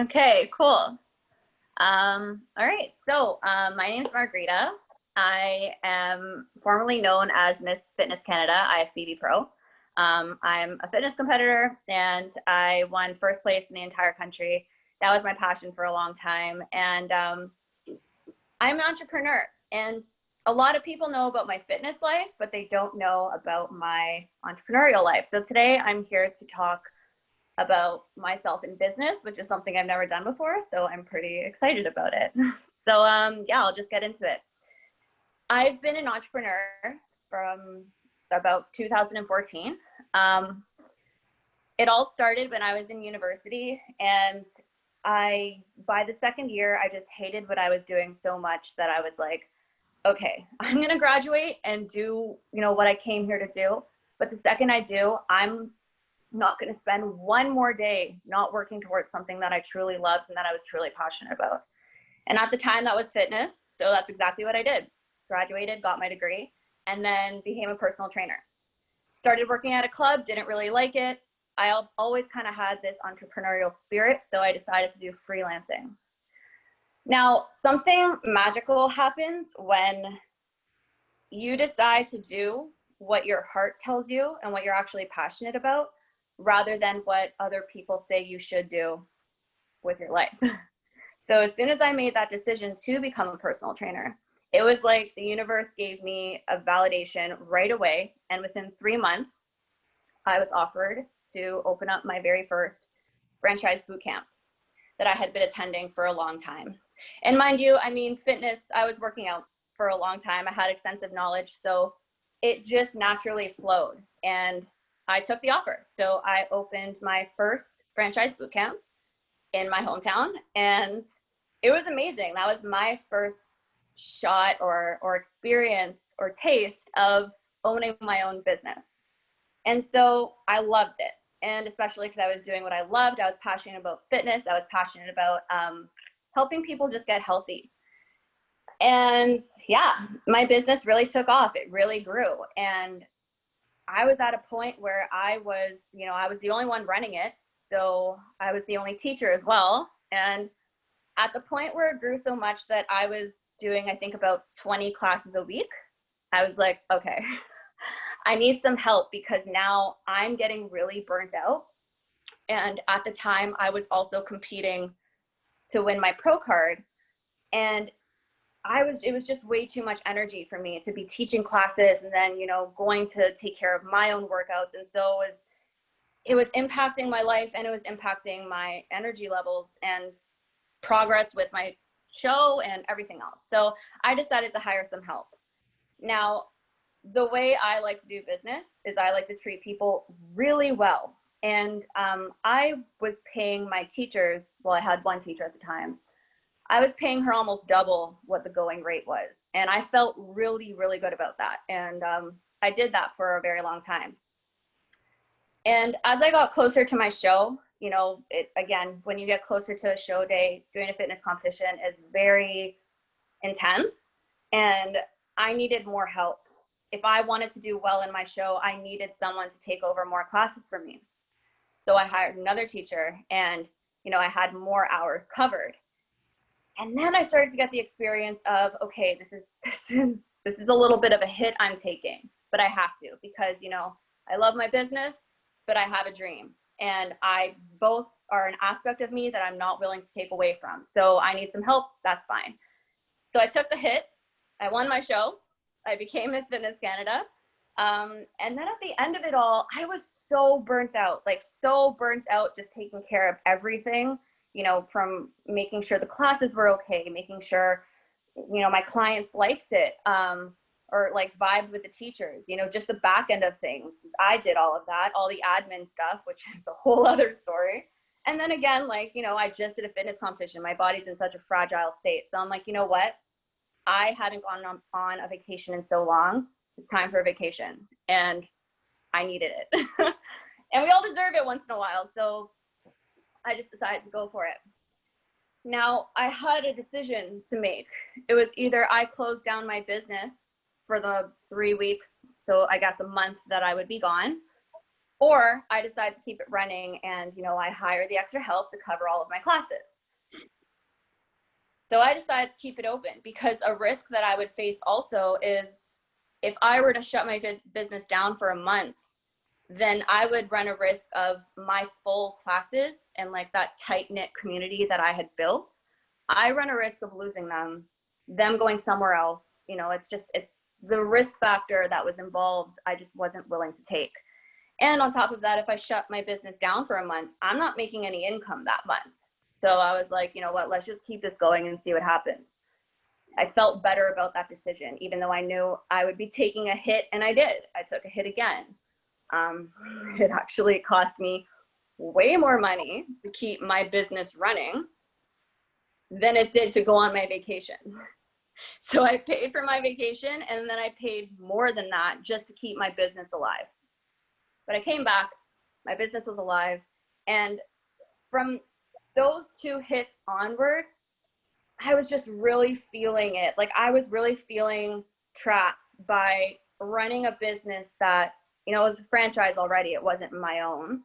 Okay, cool. All right, so my name is Margherita. I am formerly known as Miss Fitness Canada, IFBB Pro. I'm a fitness competitor and I won first place in the entire country. That was my passion for a long time. And I'm an entrepreneur, and a lot of people know about my fitness life, but they don't know about my entrepreneurial life. So today I'm here to talk about myself in business, which is something I've never done before. So I'm pretty excited about it. So yeah, I'll just get into it. I've been an entrepreneur from about 2014. Um, it all started when I was in university, and by the second year, I just hated what I was doing so much that I was like, okay, I'm going to graduate and do, what I came here to do. But the second I do, I'm not going to spend one more day not working towards something that I truly loved and that I was truly passionate about. And at the time, that was fitness. So that's exactly what I did. Graduated, got my degree, and then became a personal trainer. Started working at a club, didn't really like it. I always kind of had this entrepreneurial spirit, so I decided to do freelancing. Now, something magical happens when you decide to do what your heart tells you and what you're actually passionate about, rather than what other people say you should do with your life. So as soon as I made that decision to become a personal trainer, it was like the universe gave me a validation right away. And within 3 months, I was offered to open up my very first franchise boot camp that I had been attending for a long time. And mind you, fitness, I was working out for a long time. I had extensive knowledge, so it just naturally flowed. And I took the offer. So I opened my first franchise boot camp in my hometown, and it was amazing. That was my first shot or experience or taste of owning my own business. And so I loved it. And especially because I was doing what I loved, I was passionate about fitness. I was passionate about helping people just get healthy. And yeah, my business really took off. It really grew. And I was at a point where I was the only one running it. So I was the only teacher as well. And at the point where it grew so much that I was doing, I think, about 20 classes a week, I was like, okay, I need some help because now I'm getting really burnt out. And at the time, I was also competing to win my pro card. And it was just way too much energy for me to be teaching classes and then, going to take care of my own workouts. And so it was impacting my life, and it was impacting my energy levels and progress with my show and everything else. So I decided to hire some help. Now, the way I like to do business is I like to treat people really well. And I was paying my teachers, well, I had one teacher at the time. I was paying her almost double what the going rate was. And I felt really, really good about that. And I did that for a very long time. And as I got closer to my show, again, when you get closer to a show day, doing a fitness competition is very intense. And I needed more help. If I wanted to do well in my show, I needed someone to take over more classes for me. So I hired another teacher, and, I had more hours covered. And then I started to get the experience of, okay, this is a little bit of a hit I'm taking, but I have to, because, I love my business, but I have a dream, and both are an aspect of me that I'm not willing to take away from. So I need some help. That's fine. So I took the hit. I won my show. I became Miss Fitness Canada. And then at the end of it all, I was so burnt out, just taking care of everything, from making sure the classes were okay, making sure, my clients liked it, or like vibed with the teachers, just the back end of things. I did all of that, all the admin stuff, which is a whole other story. And then again, I just did a fitness competition. My body's in such a fragile state. So I'm like, you know what? I hadn't gone on a vacation in so long. It's time for a vacation, and I needed it. And we all deserve it once in a while. So I just decided to go for it. Now, I had a decision to make. It was either I closed down my business for the 3 weeks, so I guess a month that I would be gone, or I decided to keep it running and, I hire the extra help to cover all of my classes. So I decided to keep it open, because a risk that I would face also is if I were to shut my business down for a month, then I would run a risk of my full classes and like that tight knit community that I had built. I run a risk of losing them going somewhere else. You know, it's the risk factor that was involved. I just wasn't willing to take. And on top of that, if I shut my business down for a month, I'm not making any income that month. So I was like, you know what, let's just keep this going and see what happens. I felt better about that decision, even though I knew I would be taking a hit, and I did. I took a hit again. It actually cost me way more money to keep my business running than it did to go on my vacation. So I paid for my vacation, and then I paid more than that just to keep my business alive. But I came back, my business was alive, and from those 2 hits onward, I was just really feeling it. Like I was really feeling trapped by running a business that, you know, it was a franchise already. It wasn't my own.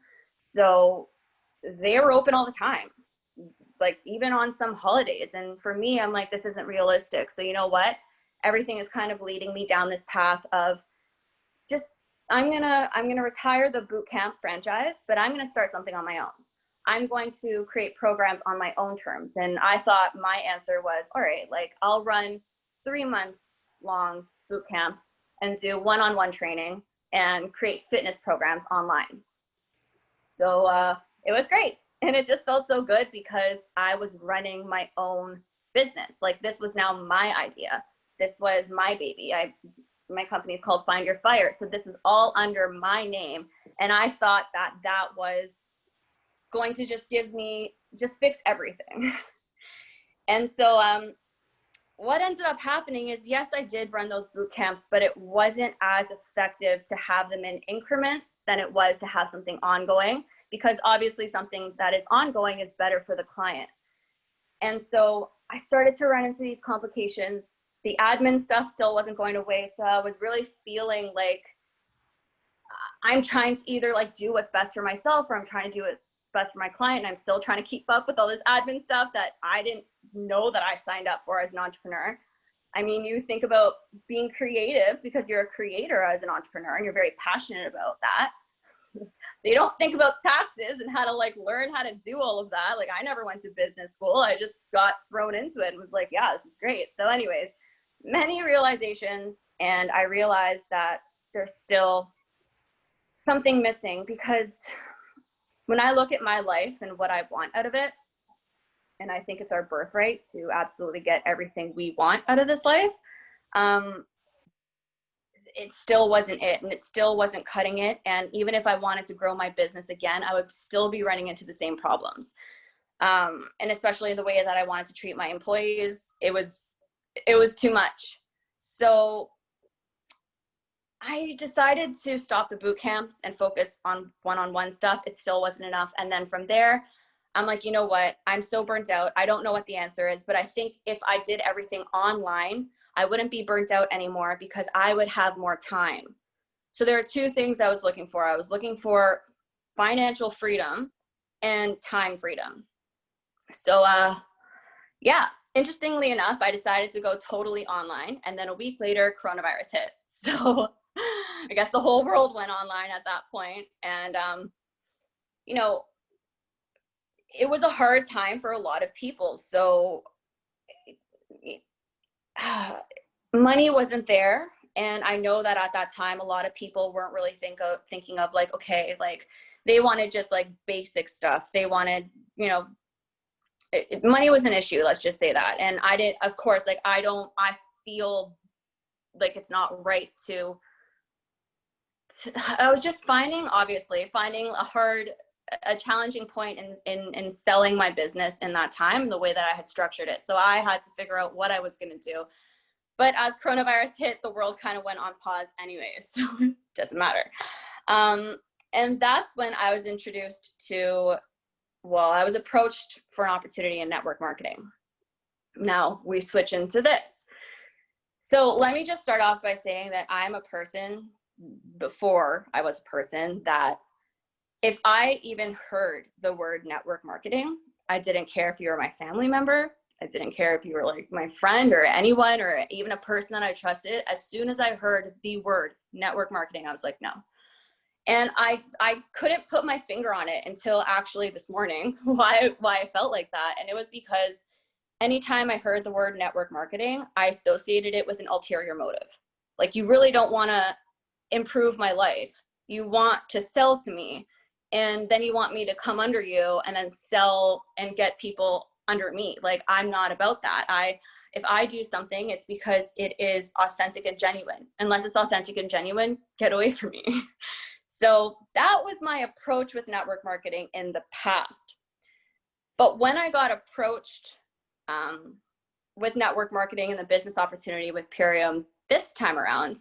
So they were open all the time, like even on some holidays. And for me, I'm like, this isn't realistic. So you know what? Everything is kind of leading me down this path of just, I'm gonna retire the boot camp franchise, but I'm gonna start something on my own. I'm going to create programs on my own terms. And I thought my answer was, all right, like I'll run 3-month-long boot camps and do one-on-one training and create fitness programs online. So it was great. And it just felt so good because I was running my own business. Like this was now my idea. This was my baby. My company is called Find Your Fire. So this is all under my name. And I thought that that was going to just fix everything. And so what ended up happening is, yes, I did run those boot camps, but it wasn't as effective to have them in increments than it was to have something ongoing, because obviously something that is ongoing is better for the client. And so I started to run into these complications. The admin stuff still wasn't going away. So I was really feeling like I'm trying to either like do what's best for myself, or I'm trying to do what's best for my client. And I'm still trying to keep up with all this admin stuff that I didn't know that I signed up for as an entrepreneur. I mean, you think about being creative because you're a creator as an entrepreneur and you're very passionate about that. You don't think about taxes and how to like learn how to do all of that. Like I never went to business school. I just got thrown into it and was like, yeah, this is great. So anyways, many realizations, and I realized that there's still something missing, because when I look at my life and what I want out of it, and I think it's our birthright to absolutely get everything we want out of this life, it still wasn't it, and it still wasn't cutting it. And even if I wanted to grow my business again, I would still be running into the same problems. And especially the way that I wanted to treat my employees, it was too much. So I decided to stop the boot camps and focus on one-on-one stuff. It still wasn't enough. And then from there, I'm like, you know what? I'm so burnt out. I don't know what the answer is, but I think if I did everything online, I wouldn't be burnt out anymore because I would have more time. So there are 2 things I was looking for. I was looking for financial freedom and time freedom. So yeah, interestingly enough, I decided to go totally online. And then a week later, coronavirus hit. So I guess the whole world went online at that point. And, you know, it was a hard time for a lot of people. So money wasn't there. And I know that at that time, a lot of people weren't really thinking of like, okay, like they wanted just like basic stuff. They wanted, you know, money was an issue. Let's just say that. And I didn't, of course, like I feel like it's not right to I was just finding a challenging point in selling my business in that time, the way that I had structured it. So I had to figure out what I was going to do. But as coronavirus hit, the world kind of went on pause anyways, so it doesn't matter. And that's when I was introduced to, I was approached for an opportunity in network marketing. Now we switch into this. So let me just start off by saying that I'm a person, before I was a person, that if I even heard the word network marketing, I didn't care if you were my family member, I didn't care if you were like my friend or anyone or even a person that I trusted. As soon as I heard the word network marketing, I was like, no. And I couldn't put my finger on it until actually this morning, why I felt like that. And it was because anytime I heard the word network marketing, I associated it with an ulterior motive. Like, you really don't want to improve my life. You want to sell to me, and then you want me to come under you and then sell and get people under me. Like, I'm not about that. If I do something, it's because it is authentic and genuine. Unless it's authentic and genuine, get away from me. So that was my approach with network marketing in the past. But when I got approached with network marketing and the business opportunity with Purium this time around,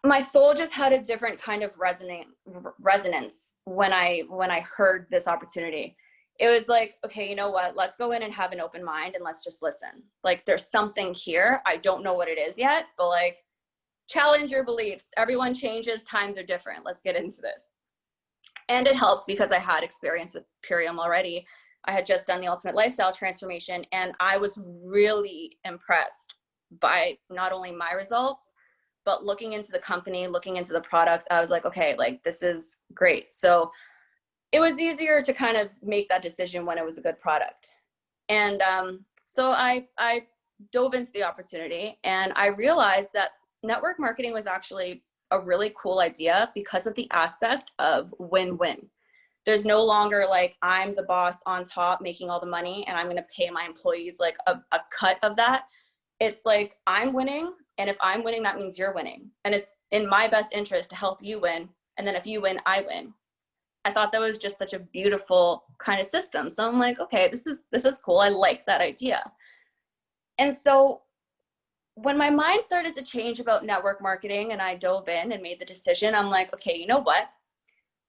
my soul just had a different kind of resonance when I heard this opportunity. It was like, okay, you know what? Let's go in and have an open mind and let's just listen. Like, there's something here. I don't know what it is yet, but like, challenge your beliefs. Everyone changes. Times are different. Let's get into this. And it helped because I had experience with Purium already. I had just done the Ultimate Lifestyle Transformation, and I was really impressed by not only my results, but looking into the company, looking into the products. I was like, okay, like, this is great. So it was easier to kind of make that decision when it was a good product. And so I dove into the opportunity, and I realized that network marketing was actually a really cool idea because of the aspect of win-win. There's no longer like, I'm the boss on top making all the money and I'm going to pay my employees like a cut of that. It's like, I'm winning, and if I'm winning, that means you're winning. And it's in my best interest to help you win. And then if you win, I win. I thought that was just such a beautiful kind of system. So I'm like, okay, this is cool. I like that idea. And so when my mind started to change about network marketing and I dove in and made the decision, I'm like, okay, you know what?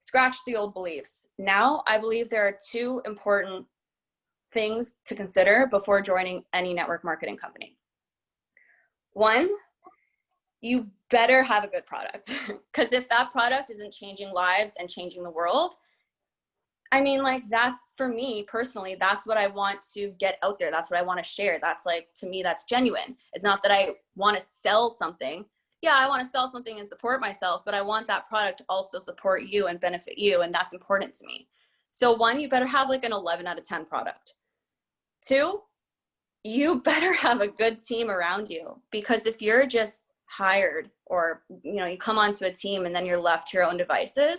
Scratch the old beliefs. Now I believe there are two important things to consider before joining any network marketing company. One, you better have a good product, because if that product isn't changing lives and changing the world, I mean, like, that's, for me personally, that's what I want to get out there. That's what I want to share. That's like, to me, that's genuine. It's not that I want to sell something. Yeah, I want to sell something and support myself, but I want that product to also support you and benefit you. And that's important to me. So one, you better have like an 11 out of 10 product. Two, you better have a good team around you, because if you're just hired, or, you know, you come onto a team and then you're left to your own devices,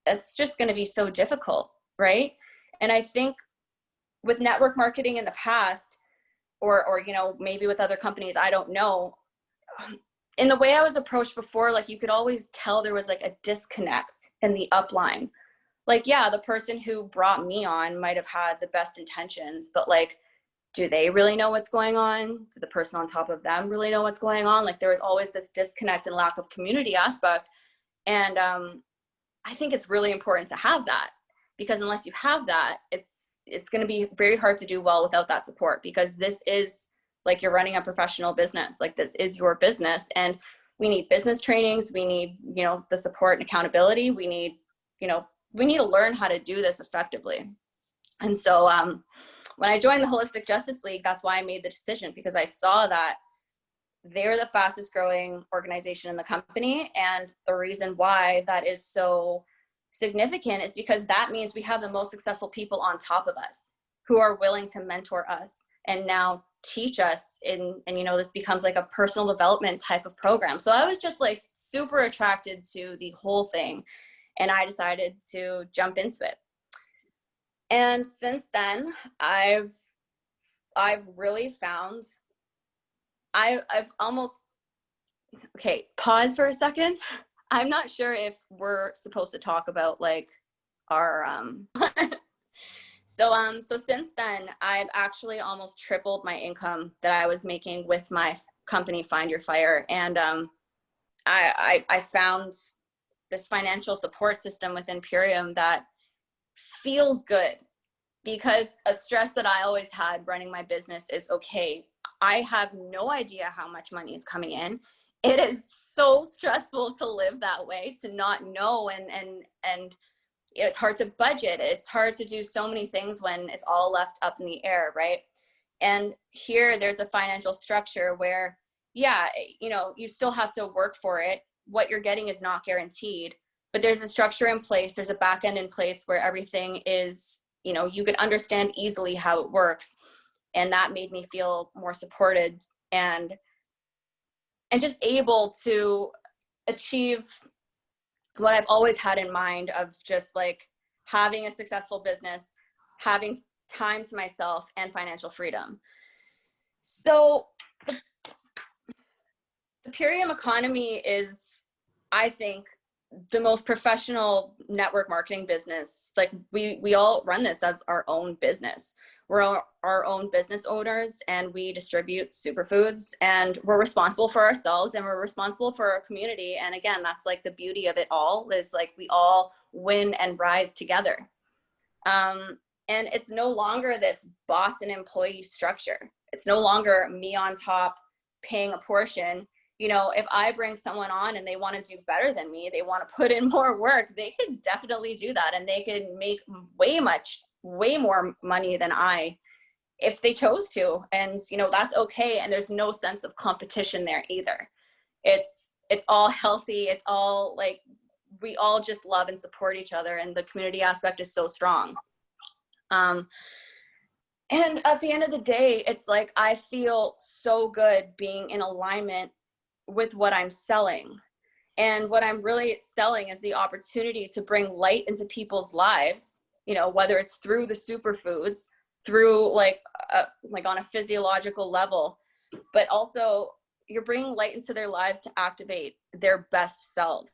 it's just going to be so difficult, right? And I think with network marketing in the past, or you know, maybe with other companies, I don't know, in the way I was approached before, like, you could always tell there was like a disconnect in the upline. Like, yeah, the person who brought me on might have had the best intentions, but like, do they really know what's going on? Do the person on top of them really know what's going on? Like, there was always this disconnect and lack of community aspect. And I think it's really important to have that, because unless you have that, it's going to be very hard to do well without that support, because this is like, you're running a professional business. Like, this is your business, and we need business trainings. We need, you know, the support and accountability. We need, you know, we need to learn how to do this effectively. And so when I joined the Holistic Justice League, that's why I made the decision, because I saw that they're the fastest growing organization in the company. And the reason why that is so significant is because that means we have the most successful people on top of us who are willing to mentor us and now teach us and you know, this becomes like a personal development type of program. So I was just like super attracted to the whole thing, and I decided to jump into it. And since then, I've really found, I've almost, okay, pause for a second. I'm not sure if we're supposed to talk about like our so since then, I've actually almost tripled my income that I was making with my company, Find Your Fire. And I found this financial support system within Purium that feels good, because a stress that I always had running my business is, okay, I have no idea how much money is coming in. It is so stressful to live that way, to not know, and it's hard to budget. It's hard to do so many things when it's all left up in the air, right? And here there's a financial structure where, yeah, you know, you still have to work for it. What you're getting is not guaranteed, but there's a structure in place. There's a back end in place where everything is, you know, you could understand easily how it works. And that made me feel more supported and just able to achieve what I've always had in mind of just like having a successful business, having time to myself, and financial freedom. So the Purium economy is, I think, the most professional network marketing business. Like we all run this as our own business. We're our own business owners, and we distribute superfoods, and we're responsible for ourselves, and we're responsible for our community. And again, that's like the beauty of it all, is like we all win and rise together. And it's no longer this boss and employee structure. It's no longer me on top paying a portion. You know, if I bring someone on and they want to do better than me, they want to put in more work, they could definitely do that. And they could make way more money than I, if they chose to. And, you know, that's okay. And there's no sense of competition there either. It's all healthy. It's all like, we all just love and support each other. And the community aspect is so strong. And at the end of the day, it's like, I feel so good being in alignment with what I'm selling. And what I'm really selling is the opportunity to bring light into people's lives, you know, whether it's through the superfoods, through like on a physiological level, but also you're bringing light into their lives to activate their best selves.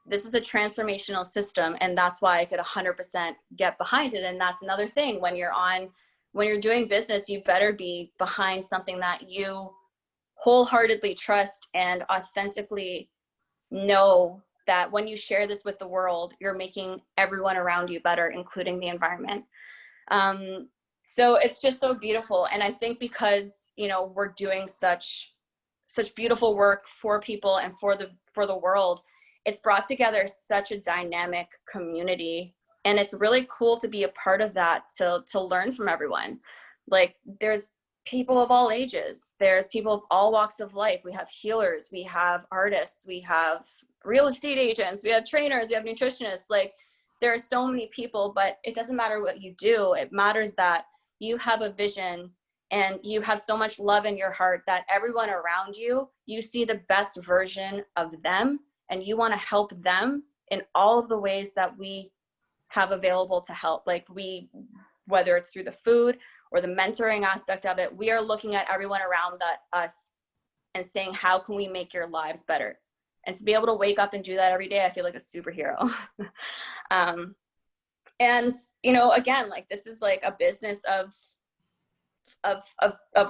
This is a transformational system, and that's why I could 100% get behind it. And that's another thing, when you're doing business, you better be behind something that you wholeheartedly trust and authentically know that when you share this with the world, you're making everyone around you better, including the environment. So it's just so beautiful. And I think because, you know, we're doing such beautiful work for people and for the world, it's brought together such a dynamic community. And it's really cool to be a part of that, to learn from everyone. Like, there's people of all ages. There's people of all walks of life. We have healers, we have artists, we have real estate agents, we have trainers, we have nutritionists. Like, there are so many people, but it doesn't matter what you do. It matters that you have a vision and you have so much love in your heart that everyone around you, you see the best version of them, and you want to help them in all of the ways that we have available to help. Like, whether it's through the food or the mentoring aspect of it, we are looking at everyone around us and saying, how can we make your lives better? And to be able to wake up and do that every day, I feel like a superhero. And, you know, again, like, this is like a business of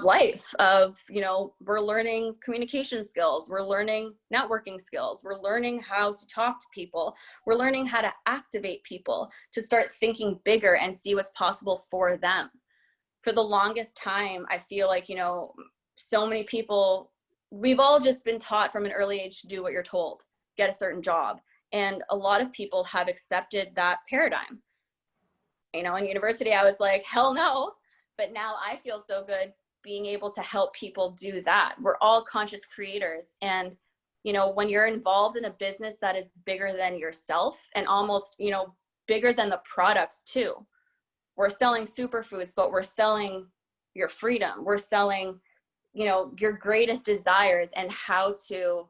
life, of, you know, we're learning communication skills, we're learning networking skills, we're learning how to talk to people, we're learning how to activate people to start thinking bigger and see what's possible for them. For the longest time, I feel like, you know, so many people, we've all just been taught from an early age to do what you're told, get a certain job. And a lot of people have accepted that paradigm. You know, in university, I was like, hell no. But now I feel so good being able to help people do that. We're all conscious creators. And, you know, when you're involved in a business that is bigger than yourself and almost, you know, bigger than the products too. We're selling superfoods, but we're selling your freedom. We're selling, you know, your greatest desires and how to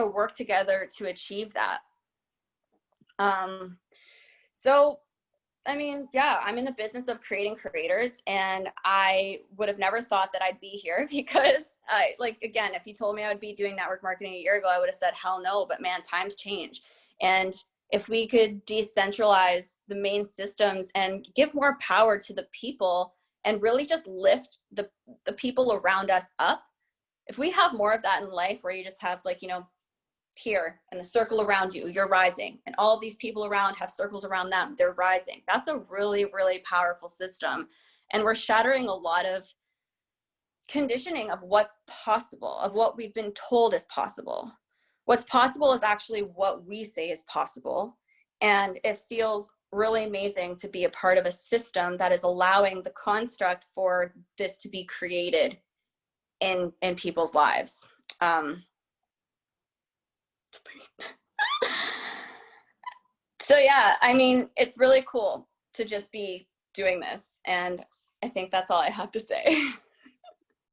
work together to achieve that. So, I mean, yeah, I'm in the business of creating creators, and I would have never thought that I'd be here, because again, if you told me I would be doing network marketing a year ago, I would have said, hell no. But man, times change. And if we could decentralize the main systems and give more power to the people and really just lift the people around us up, if we have more of that in life, where you just have, like, you know, here and the circle around you, you're rising, and all of these people around have circles around them, they're rising. That's a really, really powerful system. And we're shattering a lot of conditioning of what's possible, of what we've been told is possible. What's possible is actually what we say is possible. And it feels really amazing to be a part of a system that is allowing the construct for this to be created in people's lives. So yeah, I mean, it's really cool to just be doing this, and I think that's all I have to say.